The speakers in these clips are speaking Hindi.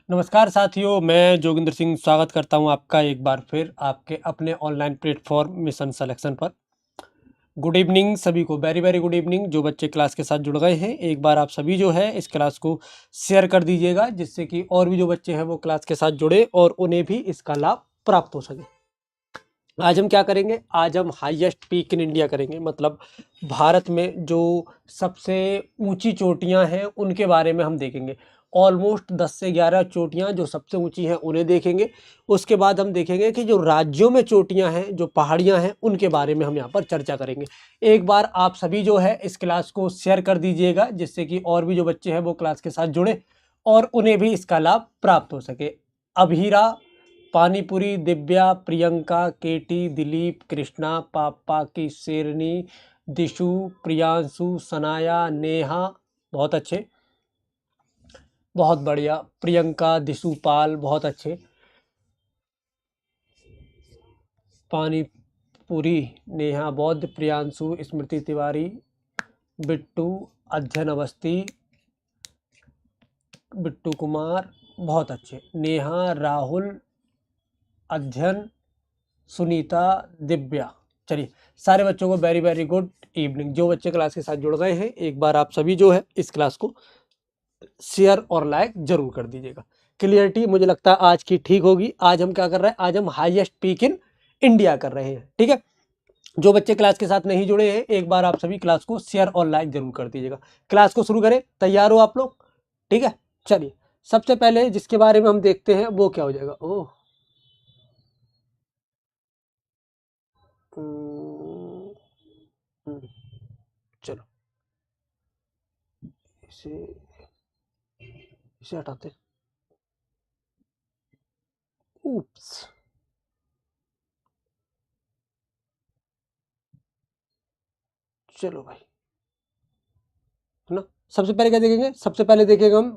नमस्कार साथियों, मैं जोगिंदर सिंह स्वागत करता हूं आपका एक बार फिर आपके अपने ऑनलाइन प्लेटफॉर्म मिशन सिलेक्शन पर। गुड इवनिंग सभी को, वेरी वेरी गुड इवनिंग। जो बच्चे क्लास के साथ जुड़ गए हैं, एक बार आप सभी जो है इस क्लास को शेयर कर दीजिएगा, जिससे कि और भी जो बच्चे हैं वो क्लास के साथ जुड़े और उन्हें भी इसका लाभ प्राप्त हो सके। आज हम क्या करेंगे? आज हम हाईएस्ट पीक इन इंडिया करेंगे, मतलब भारत में जो सबसे ऊंची चोटियां हैं उनके बारे में हम देखेंगे। ऑलमोस्ट 10 से 11 चोटियां जो सबसे ऊंची हैं उन्हें देखेंगे। उसके बाद हम देखेंगे कि जो राज्यों में चोटियां हैं, जो पहाड़ियां हैं, उनके बारे में हम यहाँ पर चर्चा करेंगे। एक बार आप सभी जो है इस क्लास को शेयर कर दीजिएगा, जिससे कि और भी जो बच्चे हैं वो क्लास के साथ जुड़े और उन्हें भी इसका लाभ प्राप्त हो सके। अभीरा, पानीपुरी, दिव्या, प्रियंका, केटी, दिलीप, कृष्णा, पापा की शेरनी, दिशु, प्रियांशु, सनाया, नेहा, बहुत अच्छे, बहुत बढ़िया। प्रियंका, दिशु, पाल, बहुत अच्छे। पानीपुरी, नेहा बौद्ध, प्रियांशु, स्मृति तिवारी, बिट्टू, अध्ययन अवस्थी, बिट्टू कुमार, बहुत अच्छे। नेहा, राहुल, अध्ययन, सुनीता, दिव्या। चलिए, सारे बच्चों को वेरी वेरी गुड इवनिंग। जो बच्चे क्लास के साथ जुड़ गए हैं, एक बार आप सभी जो है इस क्लास को शेयर और लाइक जरूर कर दीजिएगा। क्लियरिटी मुझे लगता है आज की ठीक होगी। आज हम क्या कर रहे हैं? आज हम हाईएस्ट पीक इन इंडिया कर रहे हैं, ठीक है। जो बच्चे क्लास के साथ नहीं जुड़े हैं, एक बार आप सभी क्लास को शेयर और लाइक जरूर कर दीजिएगा। क्लास को शुरू करें, तैयार हो आप लोग? ठीक है, चलिए। सबसे पहले जिसके बारे में हम देखते हैं वो क्या हो जाएगा? ओह, चलो इसे इसे हटाते। ऊप्स, चलो भाई, है ना। सबसे पहले क्या देखेंगे? सबसे पहले देखेंगे हम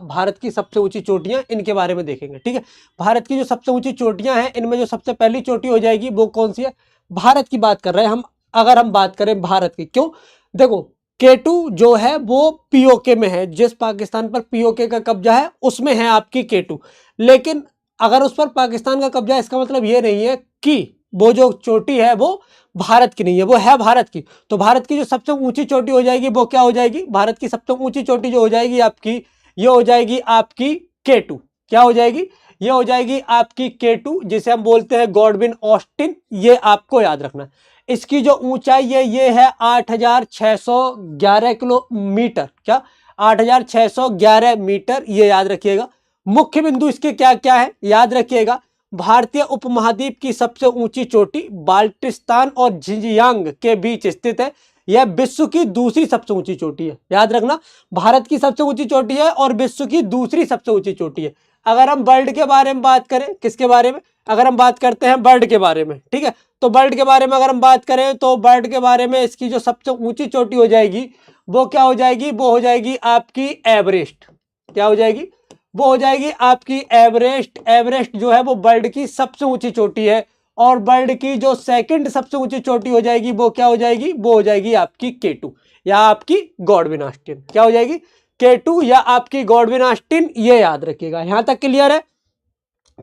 भारत की सबसे ऊंची चोटियां, इनके बारे में देखेंगे, ठीक है। भारत की जो सबसे ऊंची चोटियां हैं, इनमें जो सबसे पहली चोटी हो जाएगी वो कौन सी है? भारत की बात कर रहे हैं हम। अगर हम बात करें भारत की, क्यों? देखो, केटू जो है वो पीओके में है। जिस पाकिस्तान पर पीओके का कब्जा है उसमें है आपकी केटू। लेकिन अगर उस पर पाकिस्तान का कब्जा है, इसका मतलब ये नहीं है कि वो जो चोटी है वो भारत की नहीं है, वो है भारत की। तो भारत की जो सबसे ऊंची चोटी हो जाएगी वो क्या हो जाएगी? भारत की सबसे ऊंची चोटी जो हो जाएगी आपकी, ये हो जाएगी आपकी केटू। क्या हो जाएगी? ये हो जाएगी आपकी केटू, जिसे हम बोलते हैं गॉडविन ऑस्टिन। ये आपको याद रखना है। इसकी जो ऊंचाई है ये है 8611 किलोमीटर। क्या? 8611 मीटर, ये याद रखिएगा। मुख्य बिंदु इसके क्या क्या है याद रखिएगा। भारतीय उपमहाद्वीप की सबसे ऊंची चोटी बाल्टिस्तान और झिंजियांग के बीच स्थित है। यह विश्व की दूसरी सबसे ऊंची चोटी है, याद रखना। भारत की सबसे ऊंची चोटी है और विश्व की दूसरी सबसे ऊंची चोटी है। अगर हम वर्ल्ड के बारे में बात करें, किसके बारे में? अगर हम बात करते हैं वर्ल्ड के बारे में, ठीक है, तो वर्ल्ड के बारे में अगर हम बात करें तो वर्ल्ड के बारे में इसकी जो सबसे ऊंची चोटी हो जाएगी वो क्या हो जाएगी? वो हो जाएगी आपकी एवरेस्ट। क्या हो जाएगी? वो हो जाएगी आपकी एवरेस्ट। एवरेस्ट जो है वो वर्ल्ड की सबसे ऊंची चोटी है। और वर्ल्ड की जो सेकंड सबसे ऊंची चोटी हो जाएगी वो क्या हो जाएगी? वो हो जाएगी आपकी केटू या आपकी गॉडविन ऑस्टिन। क्या हो जाएगी? केटू या आपकी गॉडविन ऑस्टिन, ये याद रखिएगा। यहां तक क्लियर है?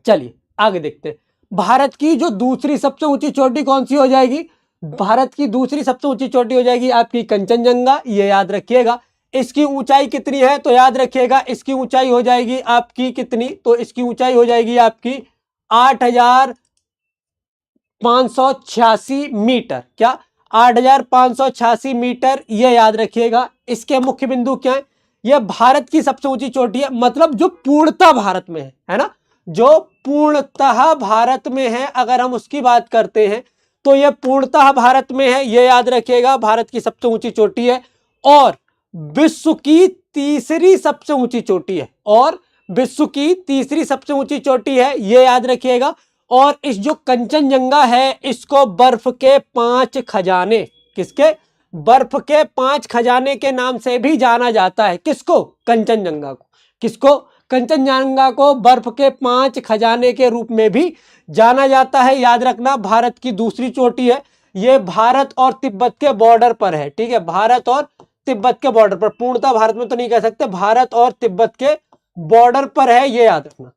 चलिए आगे देखते हैं। भारत की जो दूसरी सबसे ऊंची चोटी कौन सी हो जाएगी? भारत की दूसरी सबसे ऊंची चोटी हो जाएगी आपकी कंचनजंगा, ये याद रखिएगा। इसकी ऊंचाई कितनी है? तो याद रखिएगा इसकी ऊंचाई हो जाएगी आपकी कितनी? तो इसकी ऊंचाई हो जाएगी आपकी 8586 मीटर। क्या? 8586 मीटर, ये याद रखिएगा। इसके मुख्य बिंदु क्या है? यह भारत की सबसे ऊंची चोटी है, मतलब जो पूर्णतः भारत में है ना, जो पूर्णतः भारत में है। अगर हम उसकी बात करते हैं तो यह पूर्णतः भारत में है, यह याद रखिएगा। भारत की सबसे ऊंची चोटी है और विश्व की तीसरी सबसे ऊंची चोटी है। और विश्व की तीसरी सबसे ऊंची चोटी है, यह याद रखिएगा। और इस जो कंचनजंगा है इसको बर्फ के 5 खजाने, किसके? बर्फ के 5 खजाने के नाम से भी जाना जाता है। किसको? कंचनजंगा को। किसको? कंचनजंगा को बर्फ के 5 खजाने के रूप में भी जाना जाता है। याद रखना, भारत की दूसरी चोटी है। ये भारत और तिब्बत के बॉर्डर पर है, ठीक है। भारत और तिब्बत के बॉर्डर पर, पूर्णतः भारत में तो नहीं कह सकते, भारत और तिब्बत के बॉर्डर पर है, ये याद रखना।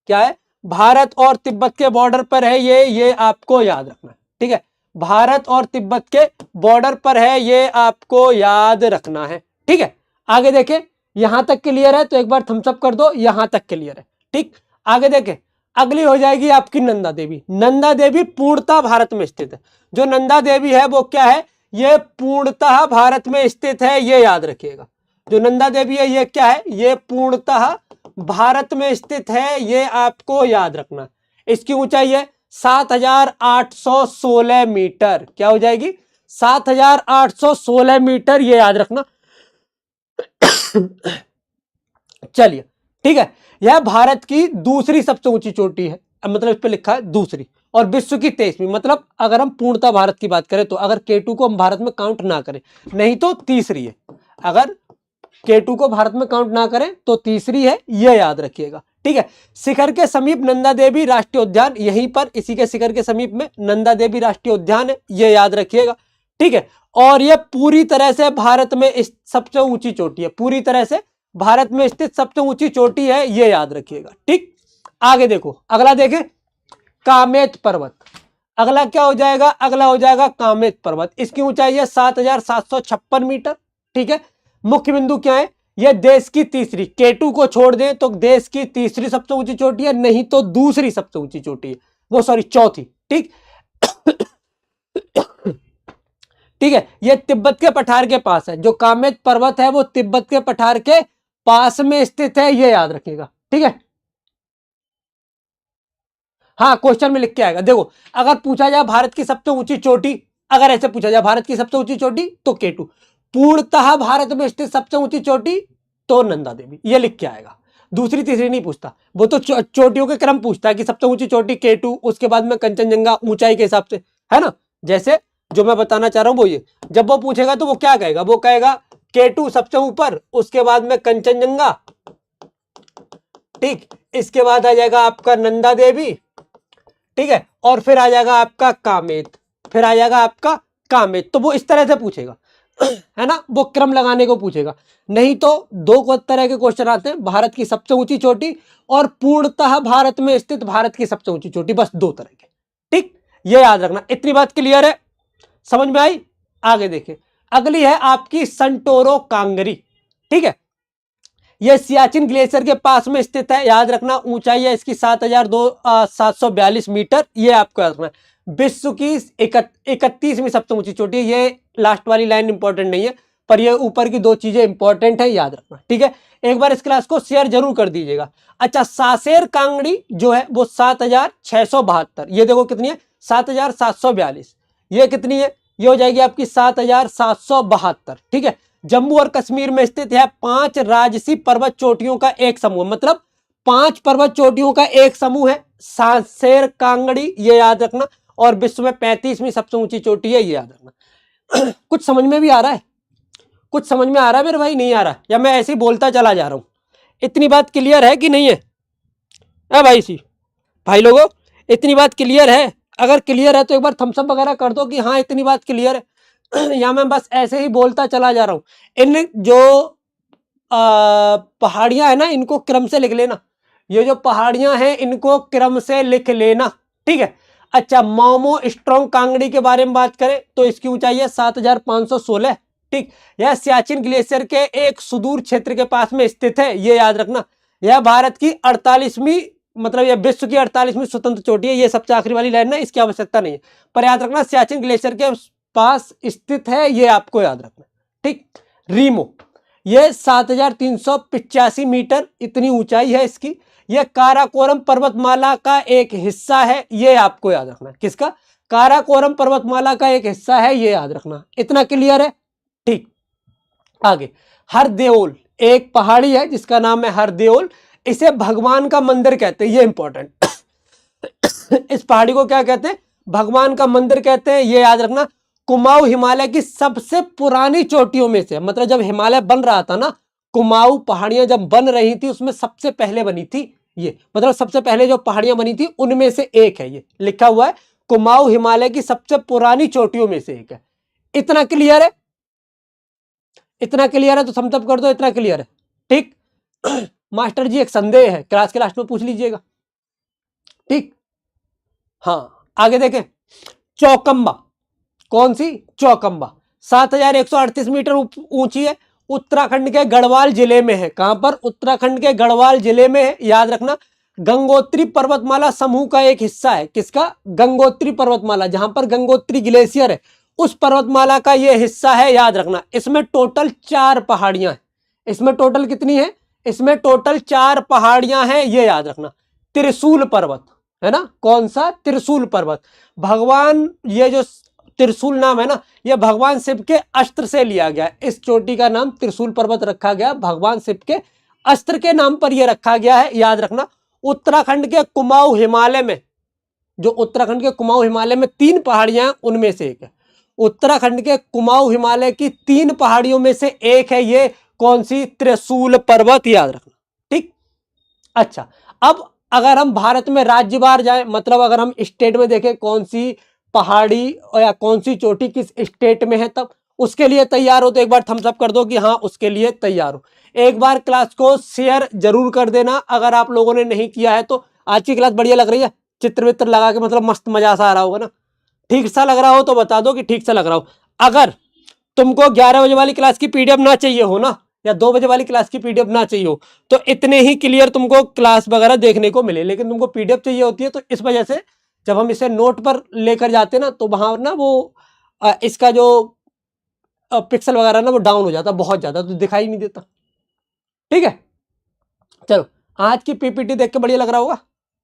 क्या है? भारत और तिब्बत के बॉर्डर पर है ये आपको याद रखना है, ठीक है। भारत और तिब्बत के बॉर्डर पर है, ये आपको याद रखना है, ठीक है। आगे देखें, यहां तक क्लियर है तो एक बार थम्स अप कर दो, यहां तक क्लियर है, ठीक। आगे देखें, अगली हो जाएगी आपकी नंदा देवी। नंदा देवी पूर्णतः भारत में स्थित है। जो नंदा देवी है वो क्या है? ये पूर्णतः भारत में स्थित है, ये याद रखिएगा। जो नंदा देवी है ये क्या है? ये पूर्णतः भारत में स्थित है, ये आपको याद रखना। इसकी ऊंचाई है 7,816 मीटर। क्या हो जाएगी? 7,816 मीटर, ये याद रखना। चलिए, ठीक है। यह भारत की दूसरी सबसे ऊंची चोटी है, मतलब इस पे लिखा है दूसरी, और विश्व की 23वीं। मतलब अगर हम पूर्णतः भारत की बात करें तो, अगर K2 को हम भारत में काउंट ना करें, नहीं तो तीसरी है। अगर K2 को भारत में काउंट ना करें तो तीसरी है, यह याद रखिएगा, ठीक है। शिखर के समीप नंदा देवी राष्ट्रीय उद्यान, यहीं पर इसी के शिखर के समीप में नंदा देवी राष्ट्रीय उद्यान है, यह याद रखिएगा, ठीक है। और यह पूरी तरह से भारत में सबसे ऊंची चोटी है, पूरी तरह से भारत में स्थित सबसे ऊंची चोटी है, यह याद रखिएगा, ठीक। आगे देखो, अगला देखें, कामेत पर्वत। अगला क्या हो जाएगा? अगला हो जाएगा कामेत पर्वत। इसकी ऊंचाई है 7,756 मीटर, ठीक है। मुख्य बिंदु क्या है? यह देश की तीसरी, K2 को छोड़ दें तो देश की तीसरी सबसे ऊंची चोटी है, नहीं तो दूसरी सबसे ऊंची चोटी है, वो सॉरी चौथी, ठीक। ठीक है। यह तिब्बत के पठार के पास है। जो कामेत पर्वत है वो तिब्बत के पठार के पास में स्थित है, यह याद रखिएगा, ठीक है। हाँ, क्वेश्चन में लिख के आएगा। देखो, अगर पूछा जाए भारत की सबसे ऊंची चोटी, अगर ऐसे पूछा जाए भारत की सबसे ऊंची चोटी तो K2, पूर्णतः भारत में स्थित सबसे ऊंची चोटी तो नंदा देवी, ये लिख के आएगा। दूसरी तीसरी नहीं पूछता, वो तो चोटियों के क्रम पूछता है कि सबसे ऊंची चोटी K2, उसके बाद में कंचनजंगा ऊंचाई के हिसाब से, है ना। जैसे जो मैं बताना चाह रहा हूं वो ये, जब वो पूछेगा तो वो क्या कहेगा? वो कहेगा K2 सबसे ऊपर, उसके बाद में कंचनजंगा, ठीक। इसके बाद आ जाएगा आपका नंदा देवी, ठीक है। और फिर आ जाएगा आपका कामेत, फिर आ जाएगा आपका कामेत। तो वो इस तरह से पूछेगा, है ना, वो क्रम लगाने को पूछेगा। नहीं तो दो तरह के क्वेश्चन आते हैं, भारत की सबसे ऊंची चोटी और पूर्णतः भारत में स्थित भारत की सबसे ऊंची चोटी, बस दो तरह के, ठीक। ये याद रखना। इतनी बात क्लियर है? समझ में आई? आगे देखिए, अगली है आपकी संटोरो कांगरी, ठीक है। यह सियाचिन ग्लेशियर के पास में स्थित है, याद रखना। ऊंचाई है इसकी 7,742 मीटर, ये आपको याद रखना है। विश्व की 31वीं सबसे ऊंची चोटी है। ये लास्ट वाली लाइन इंपॉर्टेंट नहीं है, पर ये ऊपर की दो चीजें इंपॉर्टेंट है, याद रखना, ठीक है। एक बार इस क्लास को शेयर जरूर कर दीजिएगा। अच्छा, सासेर कांगड़ी जो है वो 7,672, ये देखो कितनी है, 7,742। ये कितनी है? ये हो जाएगी आपकी 7,772, ठीक है। जम्मू और कश्मीर में स्थित है 5 राजसी पर्वत चोटियों का एक समूह, मतलब 5 पर्वत चोटियों का एक समूह है सासेर कांगड़ी, ये याद रखना। और विश्व में 35वीं सबसे ऊंची चोटी है, ये याद रखना। कुछ समझ में भी आ रहा है? कुछ समझ में आ रहा है मेरे भाई? नहीं आ रहा, या मैं ऐसे ही बोलता चला जा रहा हूं? इतनी बात क्लियर है कि नहीं है? भाई सी, भाई लोगों, इतनी बात क्लियर है? अगर क्लियर है तो एक बार थम्स अप वगैरह कर दो कि हाँ इतनी बात क्लियर है। या मैं बस ऐसे ही बोलता चला जा रहा हूं? इन जो पहाड़ियां है ना, इनको क्रम से लिख लेना। ये जो पहाड़ियां हैं इनको क्रम से लिख लेना, ठीक है। अच्छा, मोमो स्ट्रॉन्ग कांगड़ी के बारे में बात करें तो इसकी ऊंचाई है 7,516, ठीक। यह सियाचिन ग्लेशियर के एक सुदूर क्षेत्र के पास में स्थित है, ये याद रखना। यह भारत की 48वीं, मतलब यह विश्व की 48वीं स्वतंत्र चोटी है। ये सबसे आखिरी वाली लाइन ना, इसकी आवश्यकता नहीं है, पर याद रखना सियाचिन ग्लेशियर के पास स्थित है, ये आपको याद रखना, ठीक। रीमो, ये 7,385 मीटर इतनी ऊंचाई है इसकी। यह काराकोरम पर्वतमाला का एक हिस्सा है, ये आपको याद रखना। किसका? काराकोरम पर्वतमाला का एक हिस्सा है, ये याद रखना। इतना क्लियर है? ठीक। आगे, हरदेओल एक पहाड़ी है जिसका नाम है हरदेओल। इसे भगवान का मंदिर कहते हैं, ये इंपॉर्टेंट। इस पहाड़ी को क्या कहते हैं? भगवान का मंदिर कहते हैं, ये याद रखना। कुमाऊं हिमालय की सबसे पुरानी चोटियों में से, मतलब जब हिमालय बन रहा था ना, कुमाऊं पहाड़ियां जब बन रही थी उसमें सबसे पहले बनी थी ये, मतलब सबसे पहले जो पहाड़ियां बनी थी उनमें से एक है, ये लिखा हुआ है कुमाऊं हिमालय की सबसे पुरानी चोटियों में से एक है। इतना क्लियर है? इतना क्लियर है तो थम्स अप कर दो, इतना क्लियर है, ठीक। मास्टर जी एक संदेह है, क्लास के लास्ट में पूछ लीजिएगा, ठीक। हाँ आगे देखें, चौकम्बा, कौन सी? चौकम्बा 7138 मीटर ऊंची है, उत्तराखंड के गढ़वाल जिले में है। कहां पर? उत्तराखंड के गढ़वाल जिले में है, याद रखना। गंगोत्री पर्वतमाला समूह का एक हिस्सा है, किसका? गंगोत्री पर्वतमाला, जहां पर गंगोत्री ग्लेशियर है उस पर्वतमाला का यह हिस्सा है, याद रखना। इसमें टोटल 4 पहाड़ियां हैं। इसमें टोटल कितनी है? इसमें टोटल 4 पहाड़ियां हैं, ये याद रखना। त्रिशूल पर्वत है ना, कौन सा? त्रिशूल पर्वत। भगवान, ये जो त्रिशूल नाम है ना, यह भगवान शिव के अस्त्र से लिया गया। इस चोटी का नाम त्रिशूल पर्वत रखा गया, भगवान शिव के अस्त्र के नाम पर यह रखा गया है, याद रखना। उत्तराखंड के कुमाऊं हिमालय में, जो उत्तराखंड के कुमाऊं हिमालय में 3 पहाड़ियां, उनमें से एक है। उत्तराखंड के कुमाऊं हिमालय की 3 पहाड़ियों में से एक है ये, कौन सी? त्रिशूल पर्वत, याद रखना, ठीक। अच्छा, अब अगर हम भारत में राज्यवार जाए, मतलब अगर हम स्टेट में देखें कौन सी पहाड़ी या कौन सी चोटी किस स्टेट में है, तब उसके लिए तैयार हो तो एक बार थम्स अप कर दो कि हाँ उसके लिए तैयार हो। एक बार क्लास को शेयर जरूर कर देना अगर आप लोगों ने नहीं किया है तो। आज की क्लास बढ़िया लग रही है? चित्र वित्र लगा के मतलब मस्त मजा सा आ रहा होगा ना? ठीक सा लग रहा हो तो बता दो कि ठीक सा लग रहा हो। अगर तुमको 11 बजे वाली क्लास की पीडीएफ ना चाहिए हो ना, या 2 बजे वाली क्लास की पीडीएफ ना चाहिए हो, तो इतने ही क्लियर तुमको क्लास वगैरह देखने को मिले। लेकिन तुमको पीडीएफ चाहिए होती है, तो इस वजह से जब हम इसे नोट पर लेकर जाते ना, तो वहां ना वो इसका जो पिक्सल वगैरह ना वो डाउन हो जाता बहुत ज्यादा, तो दिखाई नहीं देता, ठीक है। चलो, आज की पीपीटी देख के बढ़िया लग रहा होगा,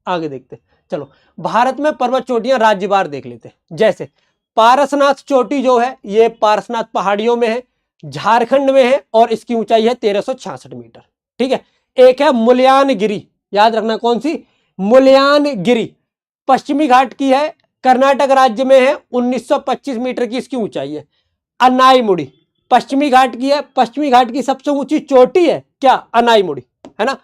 आगे देखते। चलो, भारत में पर्वत चोटियां राज्यवार देख लेते हैं। जैसे पारसनाथ चोटी जो है, ये पारसनाथ पहाड़ियों में है, झारखंड में है, और इसकी ऊंचाई है 1366 मीटर, ठीक है। एक है मुल्यानगिरी, याद रखना, कौन सी? मुल्यानगिरी, पश्चिमी घाट की है, कर्नाटक राज्य में है, 1925 मीटर की इसकी ऊंचाई है। अनाईमुड़ी पश्चिमी घाट की है, पश्चिमी घाट की सबसे ऊंची चोटी है क्या? अनाईमुड़ी, है ना।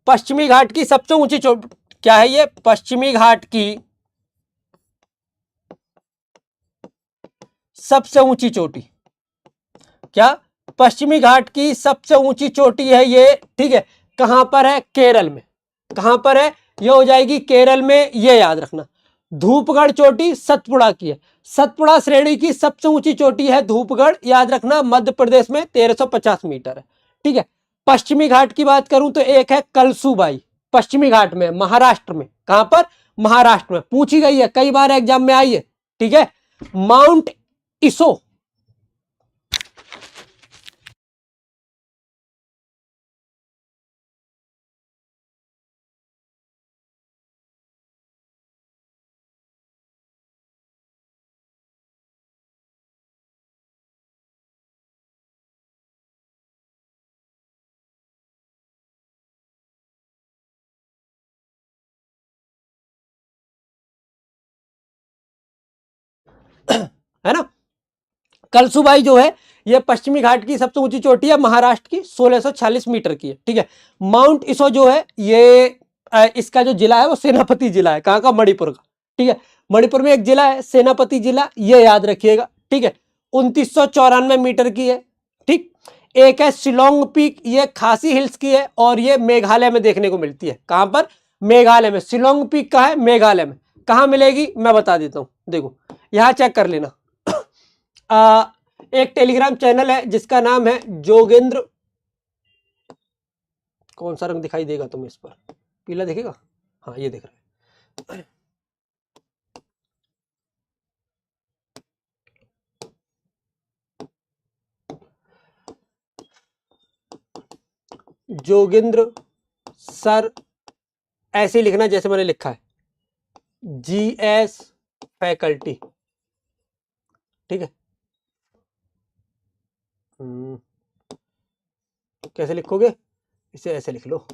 पश्चिमी घाट की सबसे ऊंची चोटी क्या है? ये पश्चिमी घाट की सबसे ऊंची चोटी, क्या? पश्चिमी घाट की सबसे ऊंची चोटी है ये, ठीक है। कहां पर है? केरल में। कहां पर है? ये हो जाएगी केरल में, ये याद रखना। धूपगढ़ चोटी सतपुड़ा की है, सतपुड़ा श्रेणी की सबसे ऊंची चोटी है धूपगढ़, याद रखना, मध्य प्रदेश में 1350 मीटर है, ठीक है। पश्चिमी घाट की बात करूं तो एक है कलसूबाई, पश्चिमी घाट में, महाराष्ट्र में। कहां पर? महाराष्ट्र में, पूछी गई है, कई बार एग्जाम में आई है, ठीक है। माउंट इसो, है ना। कलसूबाई जो है ये पश्चिमी घाट की सबसे ऊंची चोटी है, महाराष्ट्र की, 1646 मीटर की है, ठीक है। माउंट इसो जो है ये इसका जो जिला है वो सेनापति जिला है। कहाँ का? मणिपुर का, ठीक है। मणिपुर में एक जिला है सेनापति जिला, ये याद रखिएगा, ठीक है। 2994 मीटर की है, ठीक। एक है शिलोंग पीक, ये खासी हिल्स की है, और ये मेघालय में देखने को मिलती है। कहां पर? मेघालय में। शिलोंग पीक का है मेघालय में। कहां मिलेगी मैं बता देता हूं, देखो यहां चेक कर लेना। एक टेलीग्राम चैनल है जिसका नाम है जोगेंद्र, कौन सा रंग दिखाई देगा तुम्हें इस पर? पीला दिखेगा, हाँ ये दिख रहा है। जोगेंद्र सर, ऐसे ही लिखना जैसे मैंने लिखा है, GS फैकल्टी, ठीक है। कैसे लिखोगे? इसे ऐसे लिख लो,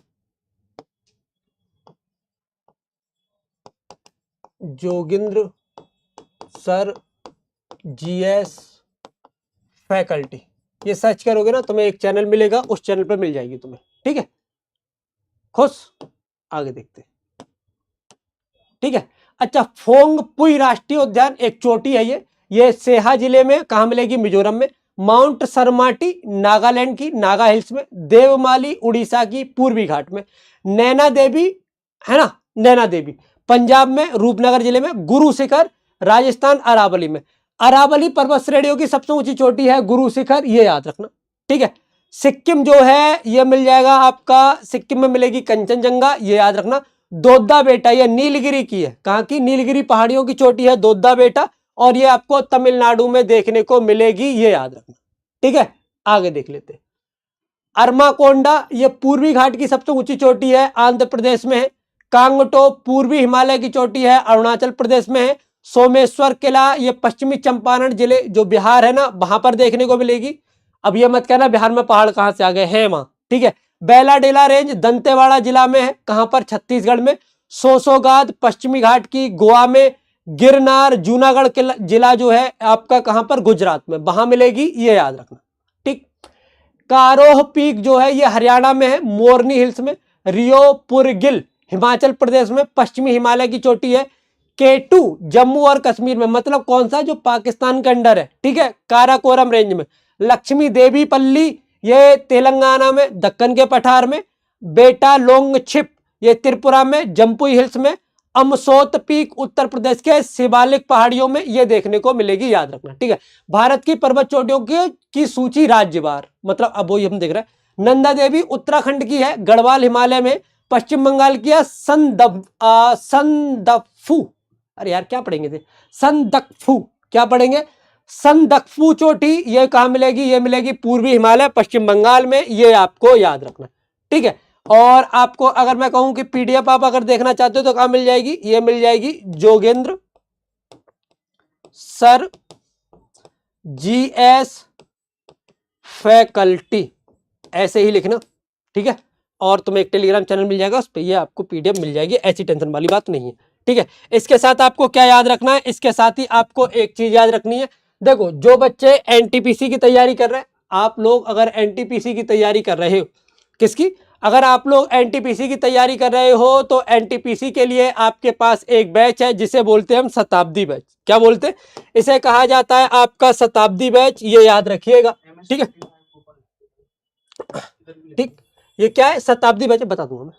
जोगिंद्र सर GS फैकल्टी। ये सर्च करोगे ना तुम्हें एक चैनल मिलेगा, उस चैनल पर मिल जाएगी तुम्हें, ठीक है। खुश, आगे देखते, ठीक है। अच्छा, फोंग पुई राष्ट्रीय उद्यान एक चोटी है ये सेहा जिले में। कहां मिलेगी? मिजोरम में। माउंट सरमाटी नागालैंड की नागा हिल्स में, देवमाली उड़ीसा की पूर्वी घाट में, नैना देवी है ना, नैना देवी पंजाब में रूपनगर जिले में, गुरु शिखर राजस्थान अरावली में। अरावली पर्वत श्रेणियों की सबसे ऊंची चोटी है गुरु शिखर, ये याद रखना, ठीक है। सिक्किम जो है ये मिल जाएगा आपका, सिक्किम में मिलेगी कंचनजंगा, ये याद रखना। दोद्दा बेटा ये नीलगिरी की है, कहाँ की, नीलगिरी पहाड़ियों की चोटी है दोद्दा बेटा, और ये आपको तमिलनाडु में देखने को मिलेगी, ये याद रखना, ठीक है। आगे देख लेते हैं। अरमाकोंडा ये पूर्वी घाट की सबसे ऊंची चोटी है, आंध्र प्रदेश में है। कांगटो पूर्वी हिमालय की चोटी है, अरुणाचल प्रदेश में है। सोमेश्वर किला ये पश्चिमी चंपारण जिले जो बिहार है ना, वहां पर देखने को मिलेगी। अब ये मत कहना बिहार में पहाड़ कहां से आ गए हैं, वहां, ठीक है। बेलाडेला रेंज दंतेवाड़ा जिला में है, कहां पर, छत्तीसगढ़ में। सोसोगाद पश्चिमी घाट की गोवा में। गिरनार जूनागढ़ जिला जो है आपका कहां पर, गुजरात में, वहां मिलेगी, ये याद रखना, ठीक। कारोह पीक जो है ये हरियाणा में है, मोरनी हिल्स में। रियोपुरगिल हिमाचल प्रदेश में, पश्चिमी हिमालय की चोटी है। केटू जम्मू और कश्मीर में, मतलब कौन सा, जो पाकिस्तान के अंडर है, ठीक है, काराकोरम रेंज में। लक्ष्मी देवी पल्ली ये तेलंगाना में, दक्कन के पठार में। बेटा लोंगछिप ये त्रिपुरा में, जम्पुई हिल्स में। अमसोत पीक उत्तर प्रदेश के शिवालिक पहाड़ियों में, ये देखने को मिलेगी, याद रखना, ठीक है। भारत की पर्वत चोटियों की सूची राज्यवार, मतलब अब वो हम देख रहे हैं। नंदा देवी उत्तराखंड की है, गढ़वाल हिमालय में। पश्चिम बंगाल की है संदकफू, अरे यार क्या पढ़ेंगे थे, संदकफू, क्या पढ़ेंगे, संदकफू चोटी, ये कहां मिलेगी, ये मिलेगी पूर्वी हिमालय पश्चिम बंगाल में, ये आपको याद रखना, ठीक है। और आपको अगर मैं कहूं कि पीडीएफ आप अगर देखना चाहते हो तो कहां मिल जाएगी, ये मिल जाएगी जोगेंद्र सर जीएस फैकल्टी, ऐसे ही लिखना, ठीक है। और तुम्हें एक टेलीग्राम चैनल मिल जाएगा, उस पर ये आपको पीडीएफ मिल जाएगी, ऐसी टेंशन वाली बात नहीं है, ठीक है। इसके साथ आपको क्या याद रखना है, इसके साथ ही आपको एक चीज याद रखनी है। देखो जो बच्चे एनटीपीसी की तैयारी कर रहे हैं, आप लोग अगर एनटीपीसी की तैयारी कर रहे हो, किसकी, अगर आप लोग एनटीपीसी की तैयारी कर रहे हो तो एनटीपीसी के लिए आपके पास एक बैच है जिसे बोलते हैं हम शताब्दी बैच। क्या बोलते हैं, इसे कहा जाता है आपका शताब्दी बैच, ये याद रखिएगा, ठीक है, ठीक। ये क्या है, शताब्दी बैच, बता दूंगा मैं,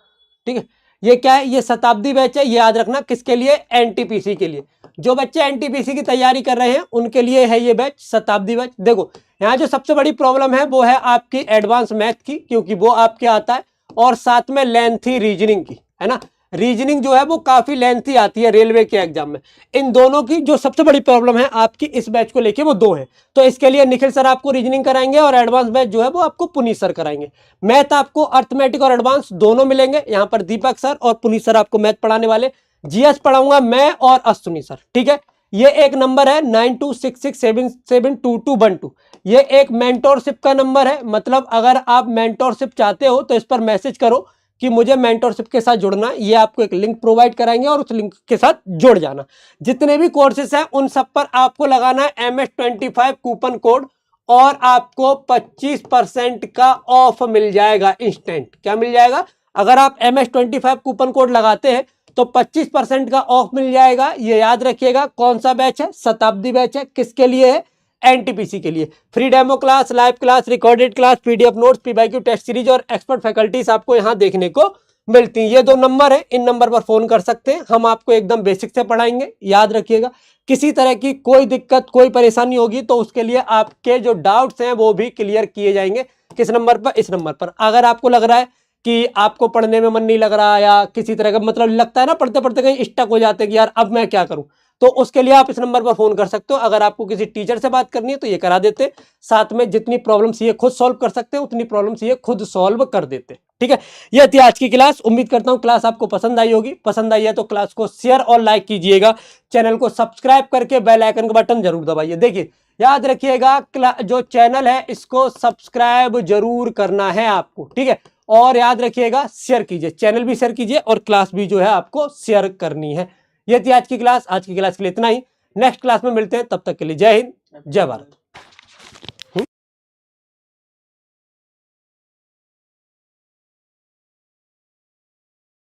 ठीक है। ये क्या है, ये शताब्दी बैच है, ये याद रखना, किसके लिए, एनटीपीसी के लिए। जो बच्चे एनटीपीसी की तैयारी कर रहे हैं उनके लिए है ये बैच, शताब्दी बैच। देखो यहाँ जो सबसे बड़ी प्रॉब्लम है वो है आपकी एडवांस मैथ की, क्योंकि वो आपके आता है, और साथ में लेंथी रीजनिंग की, है ना। रीजनिंग जो है वो काफी लेंथी आती है रेलवे के एग्जाम में। इन दोनों की जो सबसे बड़ी प्रॉब्लम है आपकी इस बैच को लेके, वो दो है। तो इसके लिए निखिल सर आपको रीजनिंग कराएंगे, और एडवांस बैच जो है वो आपको पुनीत सर कराएंगे। मैथ आपको अर्थमेटिक और एडवांस दोनों मिलेंगे, यहाँ पर दीपक सर और पुनीत सर आपको मैथ पढ़ाने वाले। जीएस पढ़ाऊंगा मैं और अश्विनी सर, ठीक है। ये एक नंबर है 9266772212, ये एक मेंटोरशिप का नंबर है। मतलब अगर आप मेंटोरशिप चाहते हो तो इस पर मैसेज करो कि मुझे मेंटोरशिप के साथ जुड़ना है, ये आपको एक लिंक प्रोवाइड कराएंगे और उस लिंक के साथ जुड़ जाना। जितने भी कोर्सेस हैं उन सब पर आपको लगाना है MS25 कूपन कोड, और आपको 25% का ऑफ मिल जाएगा इंस्टेंट। क्या मिल जाएगा, अगर आप MS25 कूपन कोड लगाते हैं तो 25% का ऑफ मिल जाएगा, ये याद रखिएगा। कौन सा बैच है, शताब्दी बैच है, किसके लिए है, एनटीपीसी के लिए। Free demo class, live class, recorded class, PDF notes, PYQ test series और एक्सपर्ट फैकल्टीज आपको यहाँ देखने को मिलती हैं। ये दो नंबर है, इन नंबर पर फोन कर सकते हैं, हम आपको एकदम बेसिक से पढ़ाएंगे, याद रखिएगा। किसी तरह की कोई दिक्कत कोई परेशानी होगी तो उसके लिए आपके जो डाउट्स हैं वो भी क्लियर किए जाएंगे। किस नंबर पर, इस नंबर पर। अगर आपको लग रहा है कि आपको पढ़ने में मन नहीं लग रहा, या किसी तरह का मतलब लगता है ना पढ़ते पढ़ते कहीं स्टक हो जाते हैं कि यार अब मैं क्या करूं, तो उसके लिए आप इस नंबर पर फोन कर सकते हो। अगर आपको किसी टीचर से बात करनी है तो ये करा देते हैं, साथ में जितनी प्रॉब्लम्स ये खुद सॉल्व कर सकते हैं उतनी प्रॉब्लम्स ये खुद सॉल्व कर देते हैं, ठीक है। ये थी आज की क्लास, उम्मीद करता हूँ क्लास आपको पसंद आई होगी। पसंद आई है तो क्लास को शेयर और लाइक कीजिएगा, चैनल को सब्सक्राइब करके बेल आइकन का बटन जरूर दबाइए। देखिए याद रखिएगा जो चैनल है इसको सब्सक्राइब जरूर करना है आपको, ठीक है। और याद रखिएगा शेयर कीजिए, चैनल भी शेयर कीजिए और क्लास भी जो है आपको शेयर करनी है। ये थी आज की क्लास के लिए इतना ही। नेक्स्ट क्लास में मिलते हैं, तब तक के लिए जय हिंद, जय भारत।